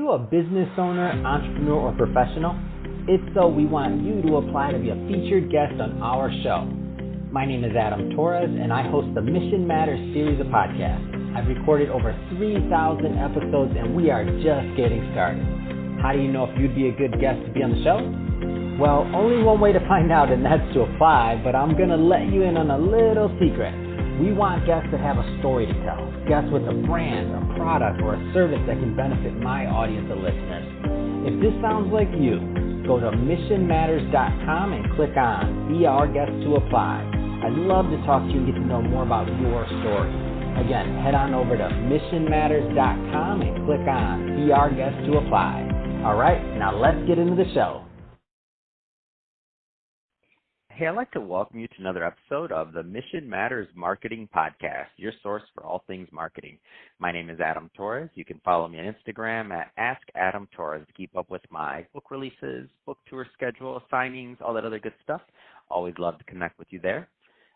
you a business owner, entrepreneur, or professional? If so, we want you to apply to be a featured guest on our show. My name is Adam Torres, and I host the Mission Matters series of podcasts. I've recorded over 3,000 episodes, and we are just getting started. How do you know if you'd be a good guest to be on the show? Well, only one way to find out, and that's to apply, but I'm going to let you in on a little secret. We want guests that have a story to tell, guests with a brand, a product, or a service that can benefit my audience of listeners. If this sounds like you, go to missionmatters.com and click on Be Our Guest to apply. I'd love to talk to you and get to know more about your story. Again, head on over to missionmatters.com and click on Be Our Guest to apply. All right, now let's get into the show. Hey, I'd like to welcome you to another episode of the Mission Matters Marketing Podcast, your source for all things marketing. My name is Adam Torres. You can follow me on Instagram at AskAdamTorres to keep up with my book releases, book tour schedule, signings, all that other good stuff. Always love to connect with you there.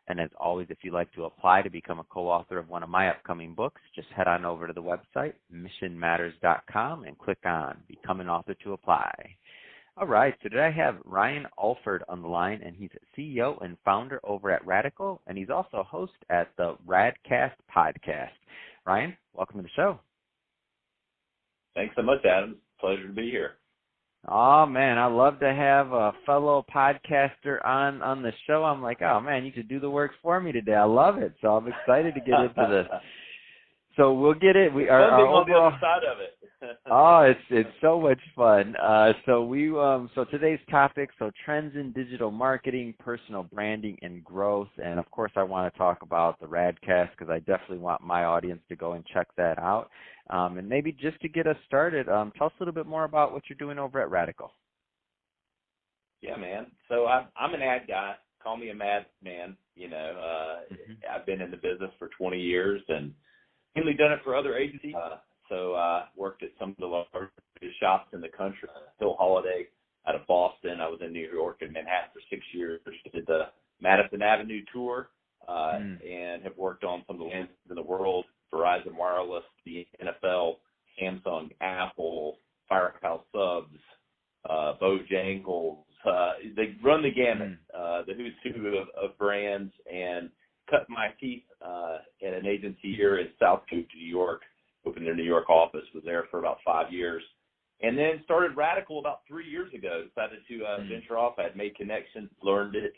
And as always, if you'd like to apply to become a co-author of one of my upcoming books, just head on over to the website, missionmatters.com, and click on Become an Author to apply. All right, so today I have Ryan Alford on the line, and he's CEO and founder over at Radical, and he's also a host at the RADCAST Podcast. Ryan, welcome to the show. Thanks so much, Adam. Pleasure to be here. Oh, man, I love to have a fellow podcaster on the show. I'm like, oh, man, you could do the work for me today. I love it, so I'm excited to get into this. So we'll get it. We are on the other side of it. Oh, it's so much fun. So today's topic, trends in digital marketing, personal branding, and growth. And of course, I want to talk about the RADCAST because I definitely want my audience to go and check that out. And maybe just to get us started, tell us a little bit more about what you're doing over at Radical. Yeah, man. So I'm an ad guy. Call me a mad man. I've been in the business for 20 years and mainly done it for other agencies. So I worked at some of the largest shops in the country. Hill Holiday out of Boston. I was in New York and Manhattan for 6 years. Did the Madison Avenue tour and have worked on some of the wins in the world, Verizon Wireless, the NFL, Samsung, Apple, Firehouse Subs, Bojangles. They run the gamut, the who's who of brands, and cut my teeth at an agency here in South Coast, New York. Opened their New York office, was there for about 5 years, and then started Radical about 3 years ago. Decided to venture off. I had made connections, learned it.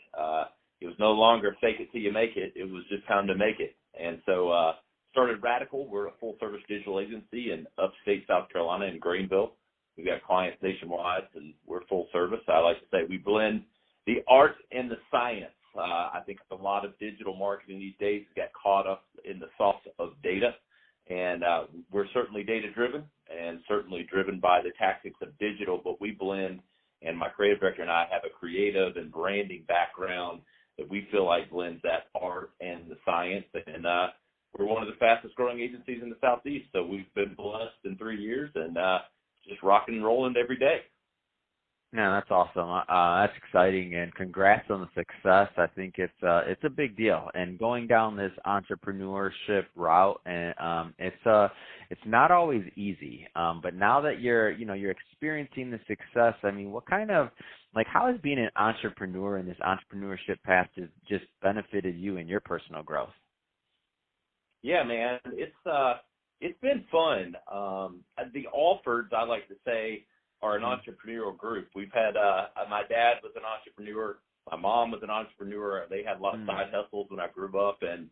It was no longer fake it till you make it. It was just time to make it. And so started Radical. We're a full-service digital agency in upstate South Carolina in Greenville. We've got clients nationwide, and we're full service. I like to say we blend the art and the science. I think a lot of digital marketing these days got caught up in the sauce of data. And we're certainly data-driven and certainly driven by the tactics of digital, but we blend, and my creative director and I have a creative and branding background that we feel like blends that art and the science. And we're one of the fastest-growing agencies in the Southeast, so we've been blessed in 3 years and just rocking and rolling every day. Yeah, that's awesome. That's exciting, and congrats on the success. I think it's a big deal, and going down this entrepreneurship route, and it's not always easy. But now that you're experiencing the success, I mean, what kind of how has being an entrepreneur in this entrepreneurship path just benefited you in your personal growth? Yeah, man, it's been fun. The Alfords, I like to say, are an entrepreneurial group. We've had my dad was an entrepreneur, my mom was an entrepreneur. They had a lot of side hustles when I grew up, and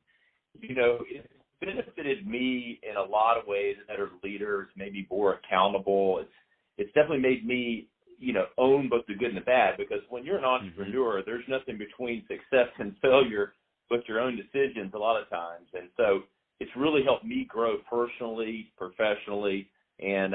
it benefited me in a lot of ways. Better leaders, maybe more accountable. It's definitely made me own both the good and the bad, because when you're an entrepreneur, there's nothing between success and failure but your own decisions a lot of times. And so it's really helped me grow personally, professionally, and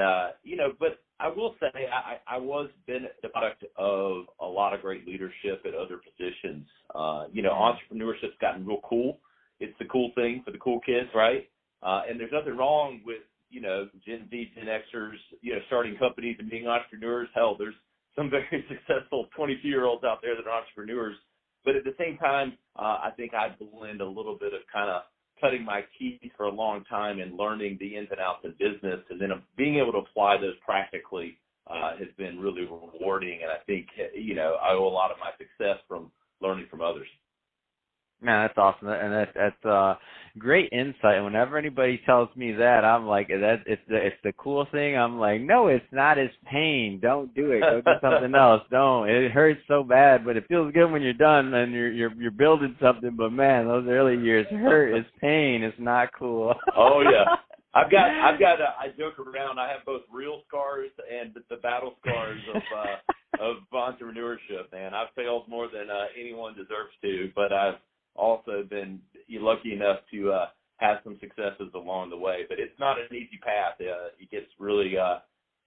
but I will say I was been the product of a lot of great leadership at other positions. Entrepreneurship's gotten real cool. It's the cool thing for the cool kids, right? And there's nothing wrong with, Gen Z, Gen Xers, starting companies and being entrepreneurs. Hell, there's some very successful 22-year-olds out there that are entrepreneurs. But at the same time, I think I blend a little bit of kind of cutting my teeth for a long time and learning the ins and outs of business, and then being able to apply those practically has been really rewarding. And I think, I owe a lot of my success from learning from others. Man, that's awesome, and that's great insight. And whenever anybody tells me that, I'm like, it's the cool thing. I'm like, no, it's not. It's pain. Don't do it. Go do something else. Don't. It hurts so bad, but it feels good when you're done and you're building something. But man, those early years hurt. It's pain. It's not cool. Oh yeah. I joke around. I have both real scars and the battle scars of entrepreneurship. Man, I've failed more than anyone deserves to, but I've also been lucky enough to have some successes along the way. But it's not an easy path. It gets really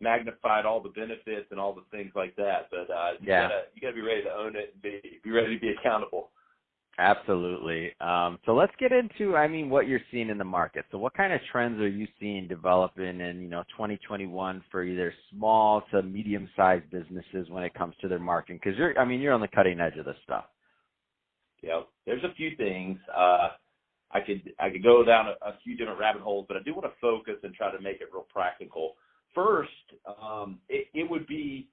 magnified, all the benefits and all the things like that. But you gotta be ready to own it and be ready to be accountable. Absolutely. So let's get into, what you're seeing in the market. So what kind of trends are you seeing developing in, 2021 for either small to medium-sized businesses when it comes to their marketing? Because you're on the cutting edge of this stuff. Yeah, there's a few things. I could go down a few different rabbit holes, but I do want to focus and try to make it real practical. First, it would be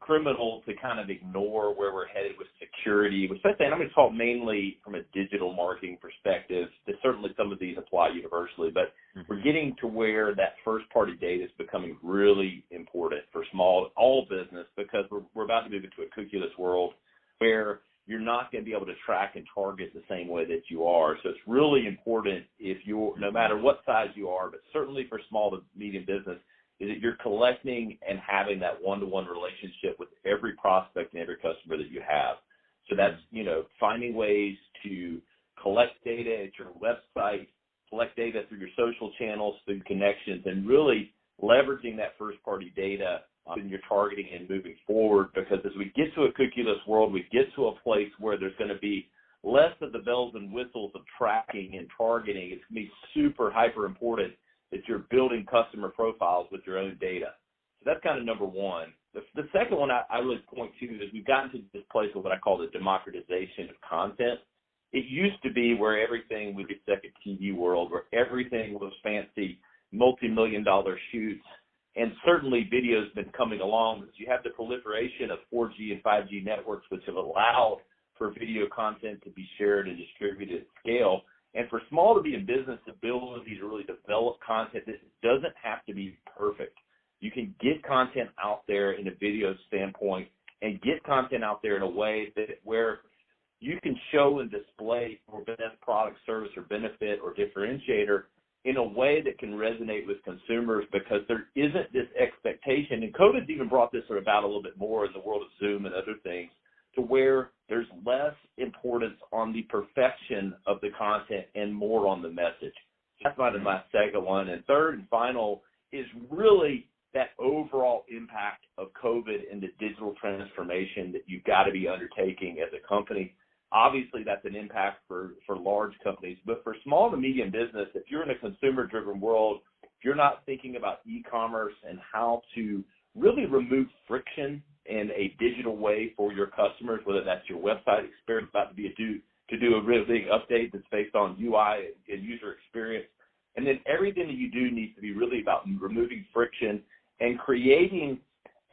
criminal to kind of ignore where we're headed with security, especially, and I'm going to talk mainly from a digital marketing perspective. Certainly some of these apply universally, but we're getting to where that first-party data is becoming really important for all business, because we're about to move into a cookieless world where you're not going to be able to track and target the same way that you are. So it's really important, no matter what size you are, but certainly for small to medium business, is that you're collecting and having that one-to-one relationship with every prospect and every customer that you have. So that's, finding ways to collect data at your website, collect data through your social channels, through connections, and really leveraging that first-party data in your targeting and moving forward. Because as we get to a cookieless world, we get to a place where there's going to be less of the bells and whistles of tracking and targeting. It's going to be super hyper important that you're building customer profiles with your own data. So that's kind of number one. The second one I really point to is we've gotten to this place of what I call the democratization of content. It used to be where everything was a second TV world, where everything was fancy, multi-million-dollar shoots, and certainly video's been coming along. But you have the proliferation of 4G and 5G networks, which have allowed for video content to be shared and distributed at scale. And for small to medium business, the ability to really develop content that doesn't have to be perfect. You can get content out there in a video standpoint and get content out there in a way where you can show and display your best product, service, or benefit or differentiator in a way that can resonate with consumers, because there isn't this expectation. And COVID's even brought this about a little bit more in the world of Zoom and other things, to where there's less importance on the perfection of the content and more on the message. That's my second one. And third and final is really that overall impact of COVID and the digital transformation that you've got to be undertaking as a company. Obviously, that's an impact for large companies, but for small to medium business, if you're in a consumer-driven world, if you're not thinking about e-commerce and how to really remove friction in a digital way for your customers, whether that's your website experience about to do a really big update that's based on UI and user experience, and then everything that you do needs to be really about removing friction and creating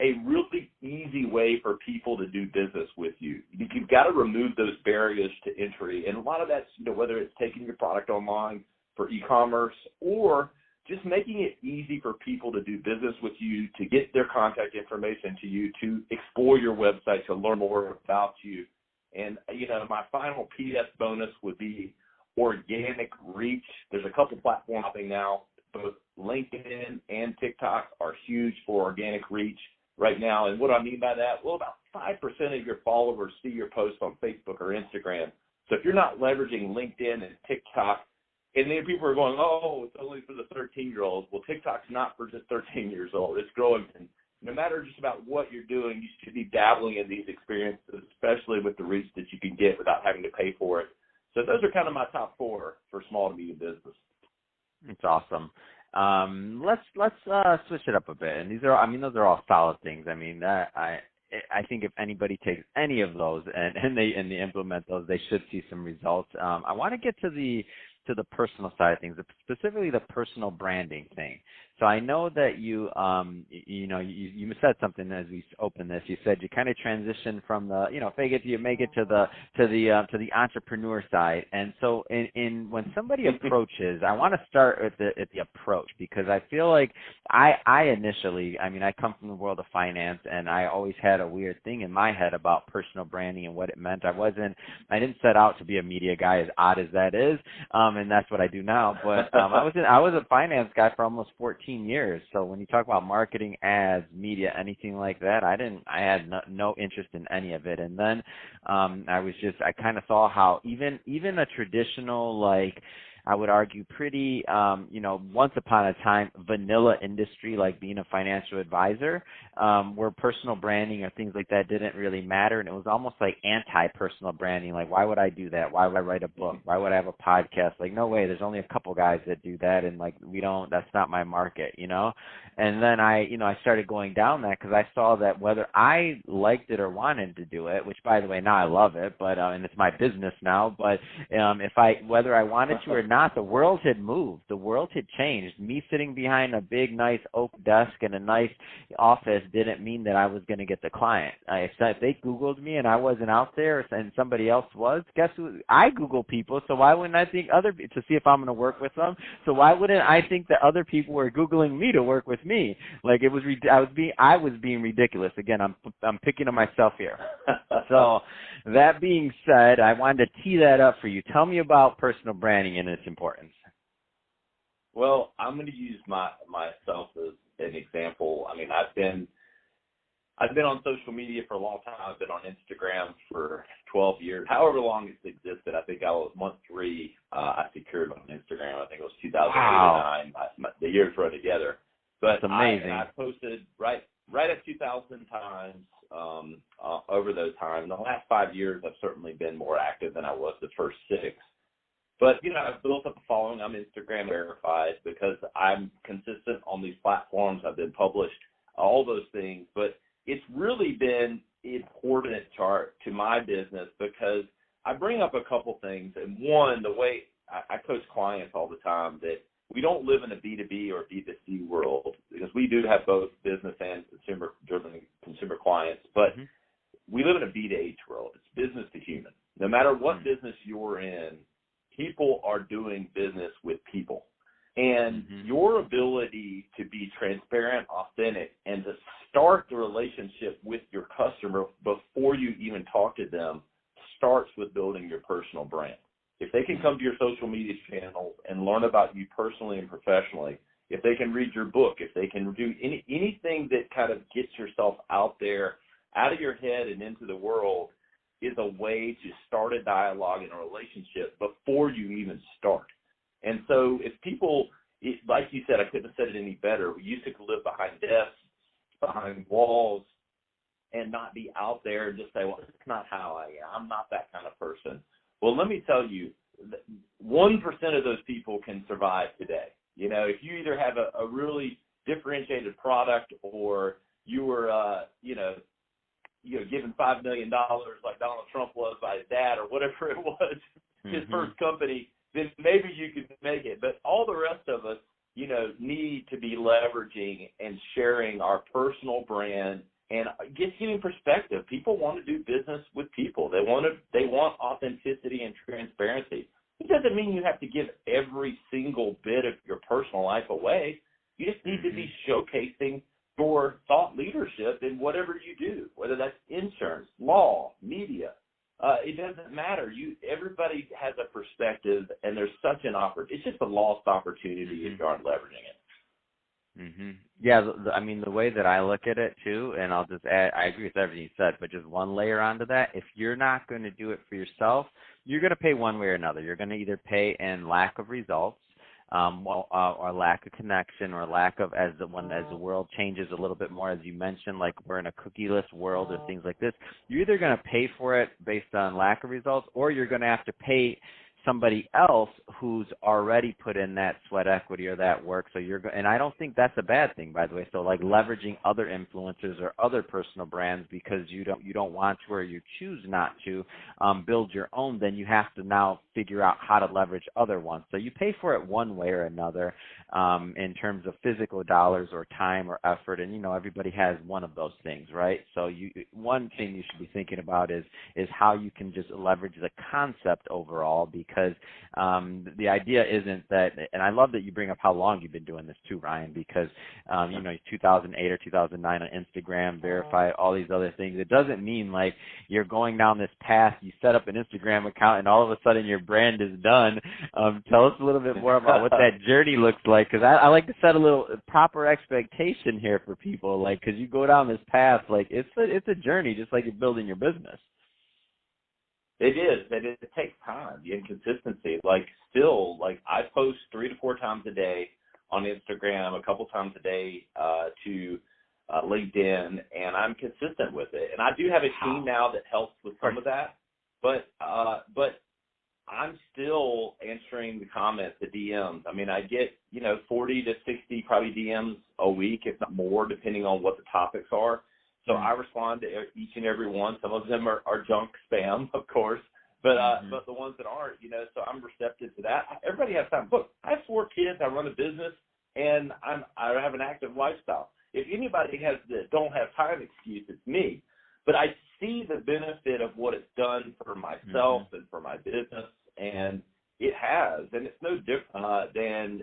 a really easy way for people to do business with you. You've got to remove those barriers to entry. And a lot of that's, whether it's taking your product online for e-commerce or just making it easy for people to do business with you, to get their contact information to you, to explore your website, to learn more about you. And, my final PS bonus would be organic reach. There's a couple platforms out there now, both LinkedIn and TikTok are huge for organic reach right now. And what do I mean by that? Well, about 5% of your followers see your posts on Facebook or Instagram. So if you're not leveraging LinkedIn and TikTok, and then people are going, oh, it's only for the 13-year-olds. Well, TikTok's not for just 13 years old. It's growing. And no matter just about what you're doing, you should be dabbling in these experiences, especially with the reach that you can get without having to pay for it. So those are kind of my top four for small to medium business. It's awesome. Let's switch it up a bit. And these are, those are all solid things. I think if anybody takes any of those and they implement those, they should see some results. I want to get to the personal side of things, specifically the personal branding thing. So I know that you said something as we opened this. You said you kind of transitioned from the, fake it till you make it to the entrepreneur side. And so in when somebody approaches, I want to start at the approach, because I feel like I initially, I come from the world of finance, and I always had a weird thing in my head about personal branding and what it meant. I didn't set out to be a media guy, as odd as that is. And that's what I do now. But I was a finance guy for almost 14 years. So when you talk about marketing, ads, media, anything like that, I had no interest in any of it. And then I kind of saw how even a traditional, like, I would argue pretty, once upon a time, vanilla industry, like being a financial advisor, where personal branding or things like that didn't really matter. And it was almost like anti-personal branding. Like, why would I do that? Why would I write a book? Why would I have a podcast? Like, no way. There's only a couple guys that do that. And like, that's not my market, And then I started going down that, because I saw that whether I liked it or wanted to do it, which, by the way, now I love it, but, and it's my business now, but, whether I wanted to or not, the world had moved. The world had changed. Me sitting behind a big, nice oak desk in a nice office didn't mean that I was going to get the client. If they Googled me and I wasn't out there and somebody else was, guess who? I Google people, so why wouldn't I think to see if I'm going to work with them? So why wouldn't I think that other people were Googling me to work with me? Like, I was being ridiculous. Again, I'm picking on myself here. So that being said, I wanted to tee that up for you. Tell me about personal branding and its importance. Well, I'm going to use myself as an example. I've been on social media for a long time. I've been on Instagram for 12 years. However long it's existed, I think I was month 3. I secured on Instagram. I think it was 2008 or 2009. The years run together. But that's amazing. I posted right at 2,000 times over those times. In the last 5 years, I've certainly been more active than I was the first 6. But, I've built up a following. I'm Instagram verified because I'm consistent on these platforms. I've been published, all those things. But it's really been important to my business, because I bring up a couple things. And one, the way I coach clients all the time, that we don't live in a B2B or B2C world, because we do have both business and consumer-driven consumer clients. But we live in a B2H world. It's business to human. No matter what business you're in, people are doing business with people. And your ability to be transparent, authentic, and to start the relationship with your customer before you even talk to them starts with building your personal brand. If they can come to your social media channels and learn about you personally and professionally, if they can read your book, if they can do anything that kind of gets yourself out there, out of your head and into the world, is a way to start a dialogue and a relationship before you even start. And so if people, like you said, I couldn't have said it any better. We used to live behind desks, behind walls, and not be out there and just say, well, that's not how I am. I'm not that kind of person. Well, let me tell you, 1% of those people can survive today. If you either have a really differentiated product, or you were, given $5 million like Donald Trump was by his dad, or whatever it was, his first company, then maybe you could make it. But all the rest of us, need to be leveraging and sharing our personal brand and getting perspective. People want to do business with people. They want authenticity and transparency. It doesn't mean you have to give every single bit of your personal life away. You just need to be showcasing your thought leadership in whatever you do, whether that's insurance, law, media. It doesn't matter. Everybody has a perspective, and there's such an opportunity. It's just a lost opportunity if you aren't leveraging it. Yeah, the way that I look at it too, and I'll just add, I agree with everything you said, but just one layer onto that. If you're not going to do it for yourself, you're going to pay one way or another. You're going to either pay in lack of results, or lack of connection, or lack of, as the world changes a little bit more, as you mentioned, like we're in a cookieless world or things like this, you're either going to pay for it based on lack of results, or you're going to have to pay somebody else who's already put in that sweat equity or that work. So and I don't think that's a bad thing, by the way. So like leveraging other influencers or other personal brands because you don't want to or you choose not to build your own, then you have to now figure out how to leverage other ones. So you pay for it one way or another in terms of physical dollars or time or effort. And, everybody has one of those things, right? So one thing you should be thinking about is how you can just leverage the concept overall, because the idea isn't that, and I love that you bring up how long you've been doing this too, Ryan, because, 2008 or 2009 on Instagram, verify all these other things. It doesn't mean like you're going down this path, you set up an Instagram account, and all of a sudden your brand is done. Tell us a little bit more about what that journey looks like, because I like to set a little proper expectation here for people, like, because you go down this path, like it's a journey, just like you're building your business. It is, and it takes time, the inconsistency. Like, still, I post 3 to 4 times a day on Instagram, a couple times a day to LinkedIn, and I'm consistent with it. And I do have a team now that helps with some of that, but I'm still answering the comments, the DMs. I mean, I get, 40 to 60 probably DMs a week, if not more, depending on what the topics are. So I respond to each and every one. Some of them are junk spam, of course, but the ones that aren't, so I'm receptive to that. Everybody has time. Look, I have 4 kids. I run a business, and I have an active lifestyle. If anybody has the don't have time excuse, it's me. But I see the benefit of what it's done for myself and for my business, and it has, and it's no different than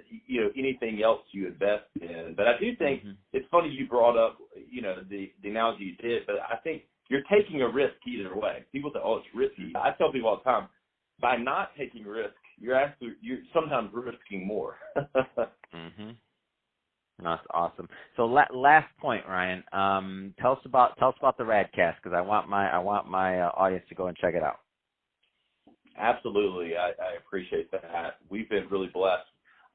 anything else you invest in. But I do think it's funny you brought up the analogy you did, but I think you're taking a risk either way. People say, "Oh, it's risky." I tell people all the time, by not taking risk, you're sometimes risking more. That's awesome. So last point, Ryan. Tell us about the RADCAST, because I want my audience to go and check it out. Absolutely. I appreciate that. We've been really blessed.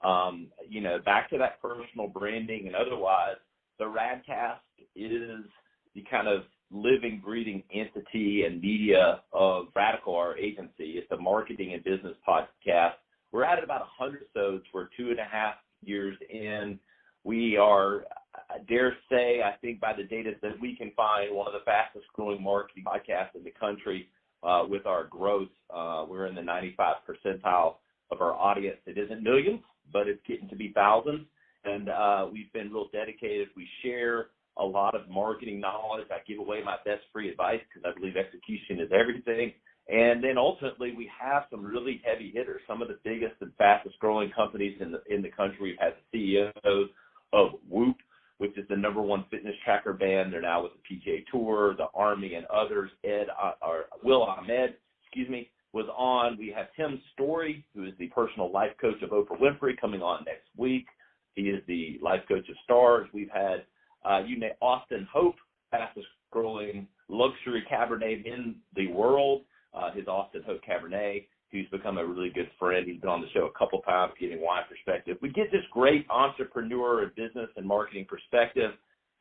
Back to that personal branding and otherwise, the RADCAST is the kind of living, breathing entity and media of Radical, our agency. It's a marketing and business podcast. We're at about 100 episodes. We're 2.5 years in. We are, I dare say, I think by the data that we can find, one of the fastest growing marketing podcasts in the country. With our growth, we're in the 95th percentile of our audience. It isn't millions, but it's getting to be thousands. And we've been real dedicated. We share a lot of marketing knowledge. I give away my best free advice because I believe execution is everything. And then ultimately, we have some really heavy hitters, some of the biggest and fastest growing companies in the country. We've had the CEOs of Whoop, which is the #1 fitness tracker band. They're now with the PGA Tour, the Army, and others. Will Ahmed, was on. We have Tim Story, who is the personal life coach of Oprah Winfrey, coming on next week. He is the life coach of stars. We've had Austin Hope, fastest growing luxury Cabernet in the world. His Austin Hope Cabernet, who's become a really good friend. He's been on the show a couple times, getting wine perspective. We get this great entrepreneur and business and marketing perspective,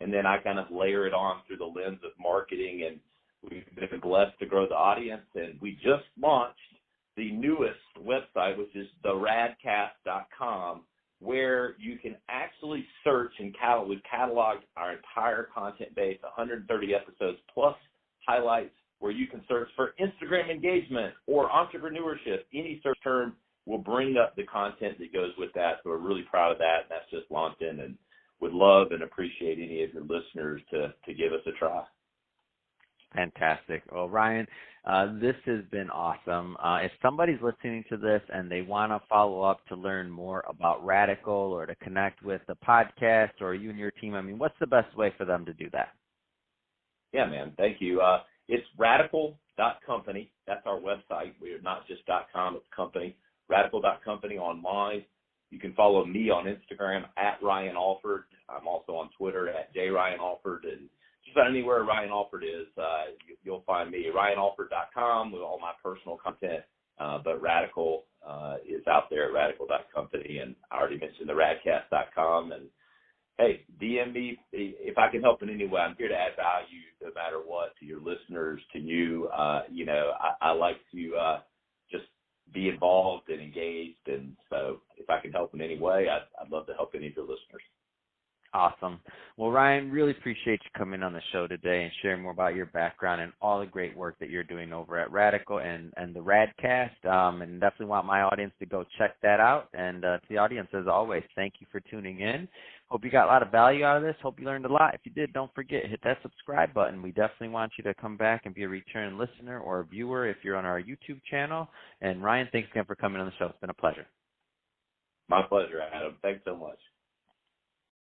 and then I kind of layer it on through the lens of marketing, and we've been blessed to grow the audience. And we just launched the newest website, which is theradcast.com, where you can actually search and we've cataloged our entire content base, 130 episodes plus highlights, where you can search for Instagram engagement or entrepreneurship. Any search term will bring up the content that goes with that. So we're really proud of that. That's just launching, and would love and appreciate any of your listeners to give us a try. Fantastic. Well, Ryan, this has been awesome. If somebody's listening to this and they want to follow up to learn more about Radical or to connect with the podcast or you and your team, what's the best way for them to do that? Yeah, man. Thank you. It's radical.company. That's our website. We're not just .com, it's company. Radical.company online. You can follow me on Instagram at Ryan Alford. I'm also on Twitter at JRyanAlford. And just about anywhere Ryan Alford is, you'll find me. RyanAlford.com with all my personal content. But Radical is out there at radical.company. And I already mentioned the radcast.com. And hey, DM me if I can help in any way. I'm here to add value no matter what to your listeners, to you. I like to just be involved and engaged. And so if I can help in any way, I'd love to help any of your listeners. Awesome. Well, Ryan, really appreciate you coming on the show today and sharing more about your background and all the great work that you're doing over at Radical and the RADCAST. And definitely want my audience to go check that out. And to the audience, as always, thank you for tuning in. Hope you got a lot of value out of this. Hope you learned a lot. If you did, don't forget, hit that subscribe button. We definitely want you to come back and be a return listener or a viewer if you're on our YouTube channel. And Ryan, thanks again for coming on the show. It's been a pleasure. My pleasure, Adam. Thanks so much.